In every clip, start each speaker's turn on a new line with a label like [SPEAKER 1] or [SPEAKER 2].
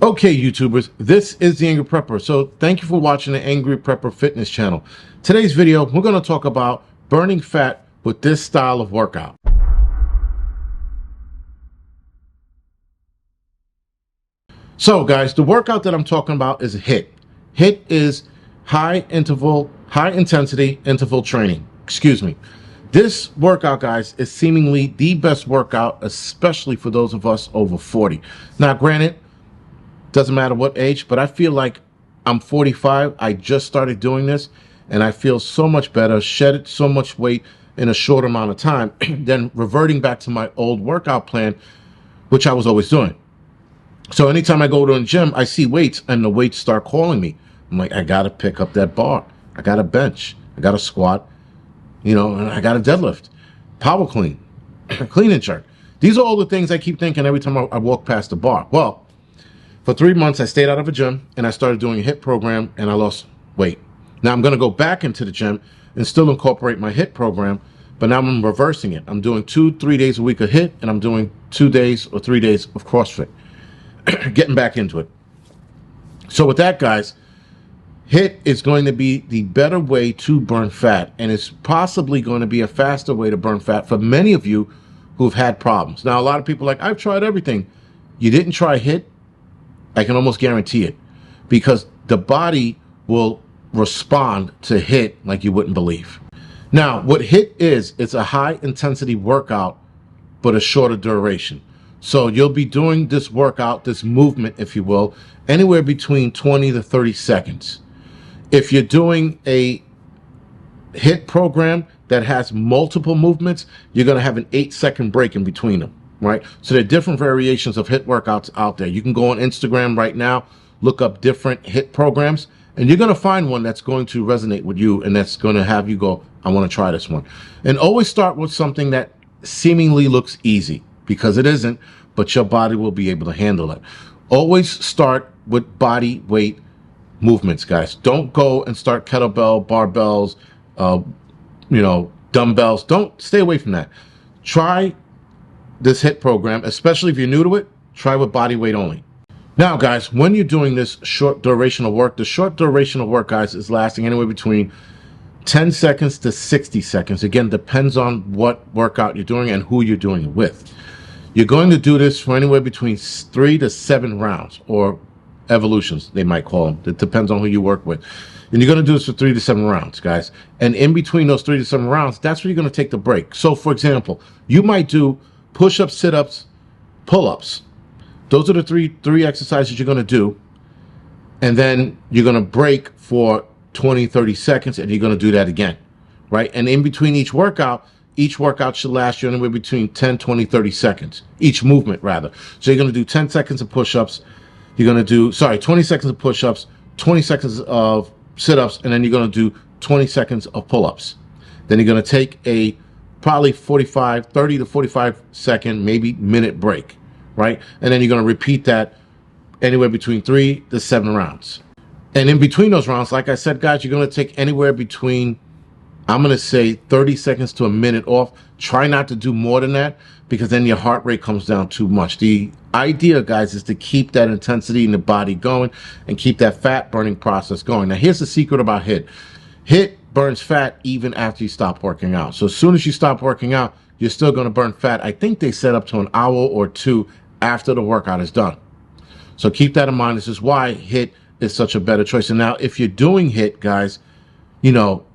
[SPEAKER 1] Okay, YouTubers, this is the Angry Prepper. So thank you for watching the Angry Prepper Fitness channel. Today's video, we're going to talk about burning fat with this style of workout. So guys, the workout that I'm talking about is HIIT. HIIT is high intensity interval training. Excuse me. This workout, guys, is seemingly the best workout, especially for those of us over 40. Now, granted, doesn't matter what age, but I feel like I'm 45. I just started doing this and I feel so much better, shedded so much weight in a short amount of time than reverting back to my old workout plan, which I was always doing. So anytime I go to a gym, I see weights and the weights start calling me. I'm like, I got to pick up that bar. I got to bench. I got to squat, and I got to deadlift, power clean, clean and jerk. These are all the things I keep thinking every time I walk past the bar. Well, for 3 months, I stayed out of a gym and I started doing a HIIT program and I lost weight. Now I'm going to go back into the gym and still incorporate my HIIT program, but now I'm reversing it. I'm doing 2-3 days a week of HIIT and I'm doing 2 days or 3 days of CrossFit, getting back into it. So with that, guys, HIIT is going to be the better way to burn fat, and it's possibly going to be a faster way to burn fat for many of you who've had problems. Now, a lot of people are like, I've tried everything. You didn't try HIIT? I can almost guarantee it, because the body will respond to HIIT like you wouldn't believe. Now, what HIIT is, it's a high intensity workout, but a shorter duration. So you'll be doing this workout, this movement, if you will, anywhere between 20 to 30 seconds. If you're doing a HIIT program that has multiple movements, you're going to have an 8-second break in between them. Right? So there are different variations of HIIT workouts out there. You can go on Instagram right now, look up different HIIT programs, and you're going to find one that's going to resonate with you and that's going to have you go, I want to try this one. And always start with something that seemingly looks easy, because it isn't, but your body will be able to handle it. Always start with body weight movements, guys. Don't go and start kettlebell, barbells, dumbbells. Don't stay away from that. Try this HIIT program, especially if you're new to it, try with body weight only. Now, guys, when you're doing this short duration of work, the short duration of work, guys, is lasting anywhere between 10 seconds to 60 seconds. Again, depends on what workout you're doing and who you're doing it with. You're going to do this for anywhere between 3 to 7 rounds, or evolutions, they might call them. It depends on who you work with. And you're going to do this for 3 to 7 rounds, guys. And in between those 3 to 7 rounds, that's where you're going to take the break. So, for example, you might do push-ups, sit-ups, pull-ups. Those are the three exercises you're going to do. And then you're going to break for 20, 30 seconds, and you're going to do that again, right? And in between each workout should last you anywhere between 10, 20, 30 seconds. Each movement, rather. So you're going to do 10 seconds of push-ups. You're going to do, 20 seconds of push-ups, 20 seconds of sit-ups, and then you're going to do 20 seconds of pull-ups. Then you're going to take a probably 30 to 45 second, maybe minute break, right? And then you're going to repeat that anywhere between 3 to 7 rounds. And in between those rounds, like I said, guys, you're going to take anywhere between, I'm going to say 30 seconds to a minute off. Try not to do more than that, because then your heart rate comes down too much. The idea, guys, is to keep that intensity in the body going and keep that fat burning process going. Now, here's the secret about HIIT. HIIT burns fat even after you stop working out. So as soon as you stop working out, you're still going to burn fat. I think they set up to an hour or 2 after the workout is done. So keep that in mind. This is why HIIT is such a better choice. And now if you're doing HIIT, guys,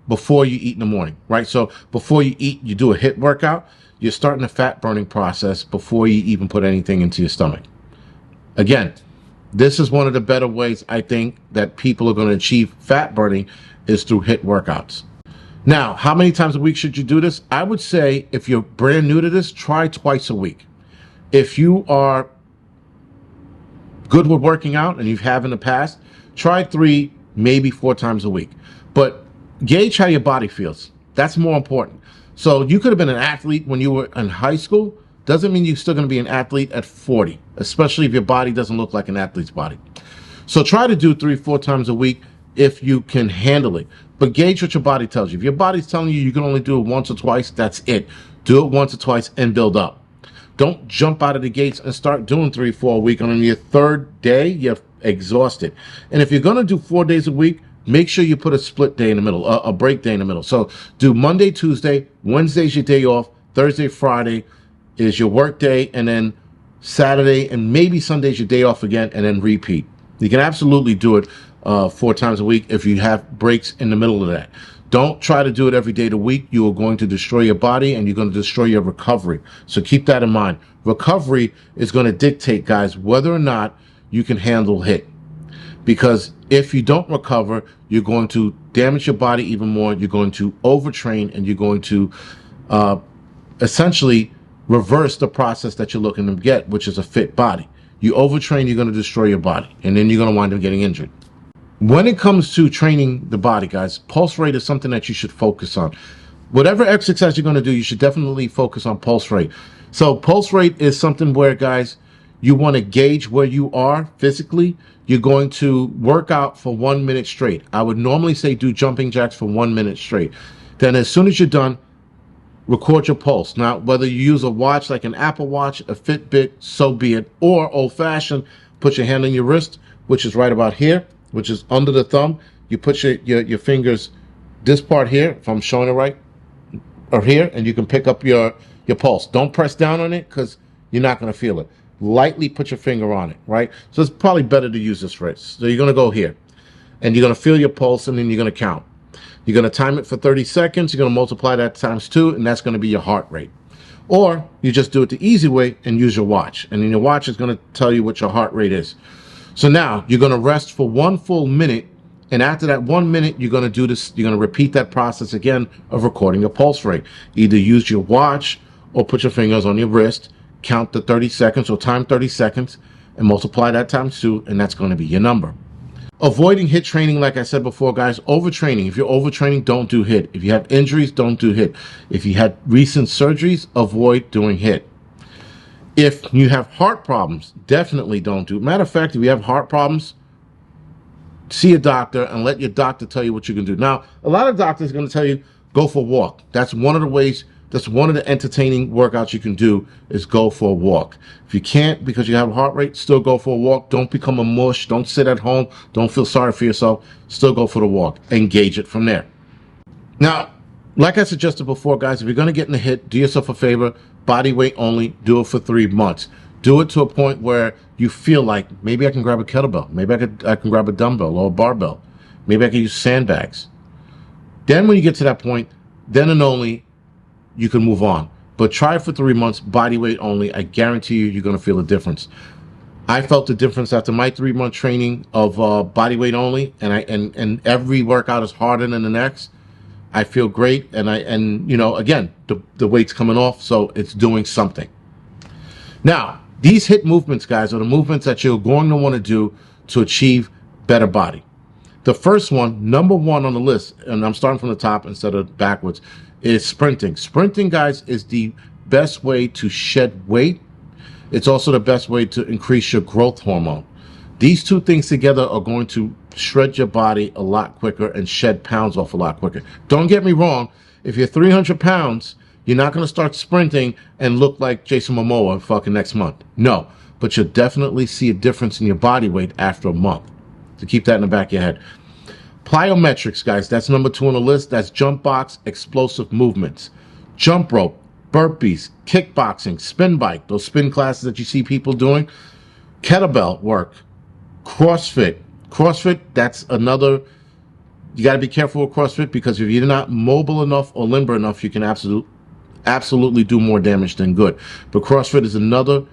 [SPEAKER 1] before you eat in the morning, right? So before you eat, you do a HIIT workout. You're starting the fat burning process before you even put anything into your stomach. Again, this is one of the better ways I think that people are going to achieve fat burning, is through HIIT workouts. Now, how many times a week should you do this? I would say if you're brand new to this, try twice a week. If you are good with working out, and you have in the past, try 3, maybe 4 times a week. But gauge how your body feels. That's more important. So you could have been an athlete when you were in high school. Doesn't mean you're still going to be an athlete at 40, especially if your body doesn't look like an athlete's body. So try to do 3-4 times a week if you can handle it. But gauge what your body tells you. If your body's telling you you can only do it once or twice, that's it. Do it once or twice and build up. Don't jump out of the gates and start doing 3-4 a week. And on your third day, you're exhausted. And if you're going to do 4 days a week, make sure you put a split day in the middle, a break day in the middle. So do Monday, Tuesday, Wednesday's your day off, Thursday, Friday is your work day, and then Saturday and maybe Sunday's your day off again, and then repeat. You can absolutely do it 4 times a week if you have breaks in the middle of that. Don't try to do it every day of the week. You are going to destroy your body and you're going to destroy your recovery. So keep that in mind. Recovery is going to dictate, guys, whether or not you can handle HIIT. Because if you don't recover, you're going to damage your body even more. You're going to overtrain, and you're going to essentially reverse the process that you're looking to get, which is a fit body. You overtrain, you're going to destroy your body, and then you're going to wind up getting injured. When it comes to training the body, guys, pulse rate is something that you should focus on. Whatever exercise you're going to do, you should definitely focus on pulse rate. So pulse rate is something where, guys, you want to gauge where you are physically. You're going to work out for 1 minute straight. I would normally say do jumping jacks for 1 minute straight. Then as soon as you're done, record your pulse. Now, whether you use a watch like an Apple Watch, a Fitbit, so be it, or old-fashioned, put your hand on your wrist, which is right about here, which is under the thumb. You put your fingers, this part here, if I'm showing it right, or here, and you can pick up your pulse. Don't press down on it because you're not going to feel it. Lightly put your finger on it, right? So it's probably better to use this wrist. So you're going to go here, and you're going to feel your pulse, and then you're going to count. You're going to time it for 30 seconds. You're going to multiply that times 2, and that's going to be your heart rate. Or you just do it the easy way and use your watch. And then your watch is going to tell you what your heart rate is. So now you're going to rest for 1 full minute. And after that 1 minute, you're going to do this. You're going to repeat that process again of recording your pulse rate. Either use your watch or put your fingers on your wrist, count the 30 seconds or time 30 seconds and multiply that times 2. And that's going to be your number. Avoiding HIIT training, like I said before, guys, overtraining. If you're overtraining, don't do HIIT. If you have injuries, don't do HIIT. If you had recent surgeries, avoid doing HIIT. If you have heart problems, definitely don't do it. Matter of fact, if you have heart problems, see a doctor and let your doctor tell you what you can do. Now, a lot of doctors are going to tell you, go for a walk. That's one of the ways, that's one of the entertaining workouts you can do is go for a walk. If you can't because you have a heart rate, still go for a walk. Don't become a mush. Don't sit at home. Don't feel sorry for yourself. Still go for the walk. Engage it from there. Now, like I suggested before, guys, if you're going to get in the HIIT, do yourself a favor, body weight only, do it for 3 months. Do it to a point where you feel like maybe I can grab a kettlebell. Maybe I can grab a dumbbell or a barbell. Maybe I can use sandbags. Then when you get to that point, then and only, you can move on. But try it for 3 months, body weight only. I guarantee you, you're going to feel a difference. I felt the difference after my 3-month training of body weight only, and every workout is harder than the next. I feel great, and you know, again, the weight's coming off, so it's doing something. Now, these HIIT movements, guys, are the movements that you're going to want to do to achieve better body. The first one, number 1 on the list, and I'm starting from the top instead of backwards, is sprinting. Sprinting, guys, is the best way to shed weight. It's also the best way to increase your growth hormone. These 2 things together are going to shred your body a lot quicker and shed pounds off a lot quicker. Don't get me wrong. If you're 300 pounds, you're not going to start sprinting and look like Jason Momoa fucking next month. No, but you'll definitely see a difference in your body weight after a month. So keep that in the back of your head. Plyometrics, guys, that's number 2 on the list. That's jump box, explosive movements. Jump rope, burpees, kickboxing, spin bike, those spin classes that you see people doing. Kettlebell work, CrossFit. CrossFit, that's another, you got to be careful with CrossFit because if you're not mobile enough or limber enough, you can absolutely do more damage than good. But CrossFit is another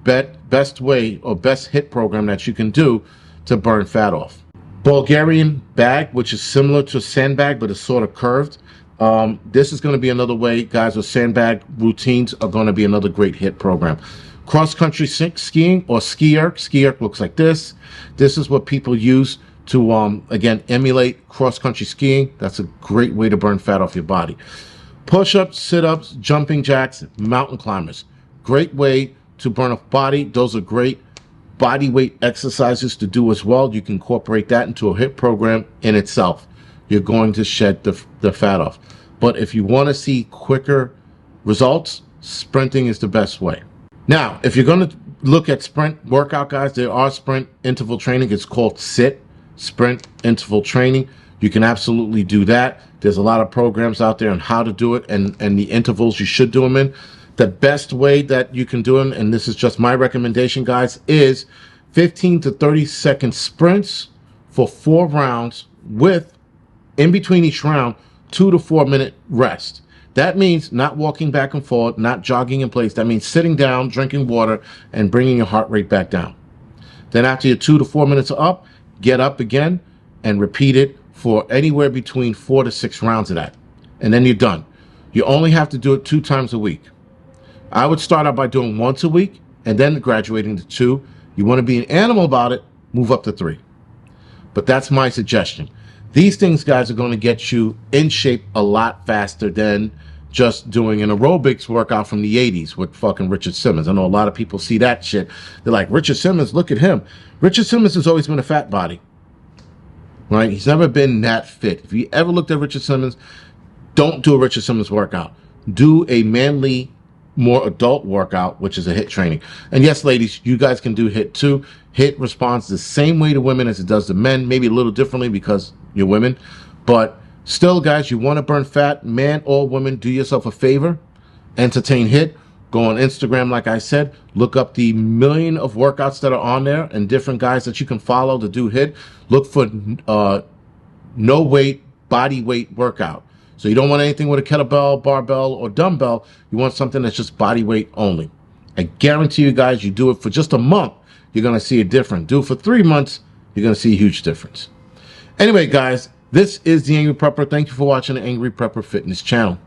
[SPEAKER 1] best way or best HIIT program that you can do to burn fat off. Bulgarian bag, which is similar to a sandbag, but it's sort of curved. This is going to be another way, guys, with sandbag routines are going to be another great HIIT program. Cross-country skiing or ski erg. Ski erg looks like this. This is what people use to, again, emulate cross-country skiing. That's a great way to burn fat off your body. Push-ups, sit-ups, jumping jacks, mountain climbers. Great way to burn off body. Those are great body weight exercises to do as well. You can incorporate that into a HIIT program in itself. You're going to shed the fat off. But if you want to see quicker results, sprinting is the best way. Now, if you're going to look at sprint workout, guys, there are sprint interval training. It's called SIT, sprint interval training. You can absolutely do that. There's a lot of programs out there on how to do it and the intervals you should do them in. The best way that you can do them, and this is just my recommendation, guys, is 15 to 30-second sprints for 4 rounds with, in between each round, 2 to 4 minute rest. That means not walking back and forth, not jogging in place. That means sitting down, drinking water, and bringing your heart rate back down. Then after your 2 to 4 minutes are up, get up again and repeat it for anywhere between 4 to 6 rounds of that. And then you're done. You only have to do it 2 times a week. I would start out by doing once a week and then graduating to 2. You want to be an animal about it, move up to 3. But that's my suggestion. These things, guys, are going to get you in shape a lot faster than just doing an aerobics workout from the 80s with fucking Richard Simmons. I know a lot of people see that shit. They're like, Richard Simmons, look at him. Richard Simmons has always been a fat body, right? He's never been that fit. If you ever looked at Richard Simmons, don't do a Richard Simmons workout. Do a manly, more adult workout, which is a HIIT training. And yes, ladies, you guys can do HIIT too. HIIT responds the same way to women as it does to men, maybe a little differently because you're women. But still, guys, you want to burn fat, man or woman, do yourself a favor. Entertain HIIT. Go on Instagram, like I said. Look up the million of workouts that are on there and different guys that you can follow to do HIIT. Look for no weight, body weight workout. So you don't want anything with a kettlebell, barbell, or dumbbell. You want something that's just body weight only. I guarantee you guys, you do it for just a month, you're going to see a difference. Do it for 3 months, you're going to see a huge difference. Anyway, guys, this is The Angry Prepper. Thank you for watching the Angry Prepper Fitness channel.